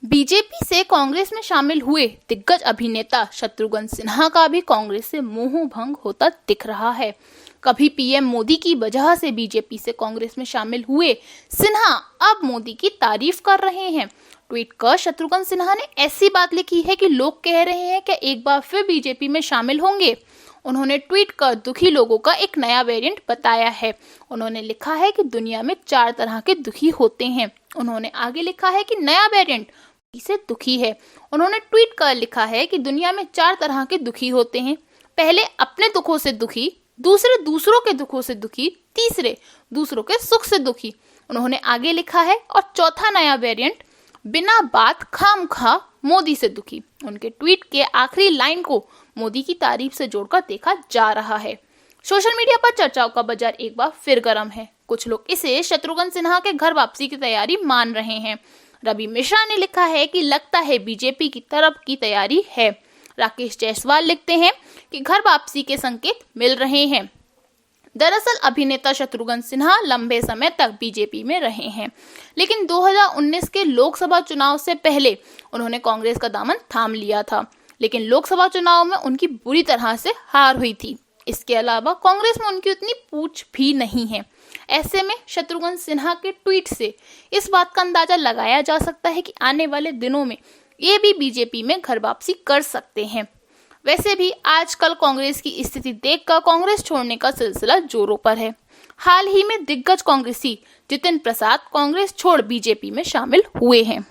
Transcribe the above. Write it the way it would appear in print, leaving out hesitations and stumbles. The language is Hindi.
बीजेपी से कांग्रेस में शामिल हुए दिग्गज अभिनेता शत्रुघ्न सिन्हा का भी कांग्रेस से मोह भंग होता दिख रहा है। कभी पीएम मोदी की वजह से बीजेपी से कांग्रेस में शामिल हुए सिन्हा अब मोदी की तारीफ कर रहे हैं। ट्वीट कर शत्रुघ्न सिन्हा ने ऐसी बात लिखी है कि लोग कह रहे हैं कि एक बार फिर बीजेपी में शामिल होंगे। उन्होंने ट्वीट कर दुखी लोगों का एक नया वेरिएंट बताया है। उन्होंने लिखा है कि दुनिया में 4 तरह के दुखी होते हैं। उन्होंने आगे लिखा है कि नया वेरिएंट से दुखी है। उन्होंने ट्वीट कर लिखा है कि दुनिया में 4 तरह के दुखी होते हैं। पहले अपने दुखों से दुखी, दूसरे दूसरों के दुखों से दुखी, तीसरे दूसरों के सुख से दुखी। उन्होंने आगे लिखा है और चौथा नया वेरिएंट बिना बात खामखा मोदी से दुखी। उनके ट्वीट के आखिरी लाइन को मोदी की तारीफ से जोड़कर देखा जा रहा है। सोशल मीडिया पर चर्चाओं का बाजार एक बार फिर गर्म है। कुछ लोग इसे शत्रुघ्न सिन्हा के घर वापसी की तैयारी मान रहे हैं। रवि मिश्रा ने लिखा है कि लगता है बीजेपी की तरफ की तैयारी है। राकेश जायसवाल लिखते हैं कि घर वापसी के संकेत मिल रहे हैं। दरअसल अभिनेता शत्रुघ्न सिन्हा लंबे समय तक बीजेपी में रहे हैं, लेकिन 2019 के लोकसभा चुनाव से पहले उन्होंने कांग्रेस का दामन थाम लिया था, लेकिन लोकसभा चुनाव में उनकी बुरी तरह से हार हुई थी। इसके अलावा कांग्रेस में उनकी उतनी पूछ भी नहीं है। ऐसे में शत्रुघ्न सिन्हा के ट्वीट से इस बात का अंदाजा लगाया जा सकता है कि आने वाले दिनों में ये भी बीजेपी में घर वापसी कर सकते हैं। वैसे भी आजकल कांग्रेस की स्थिति देखकर कांग्रेस छोड़ने का सिलसिला जोरों पर है। हाल ही में दिग्गज कांग्रेसी जितिन प्रसाद कांग्रेस छोड़ बीजेपी में शामिल हुए हैं।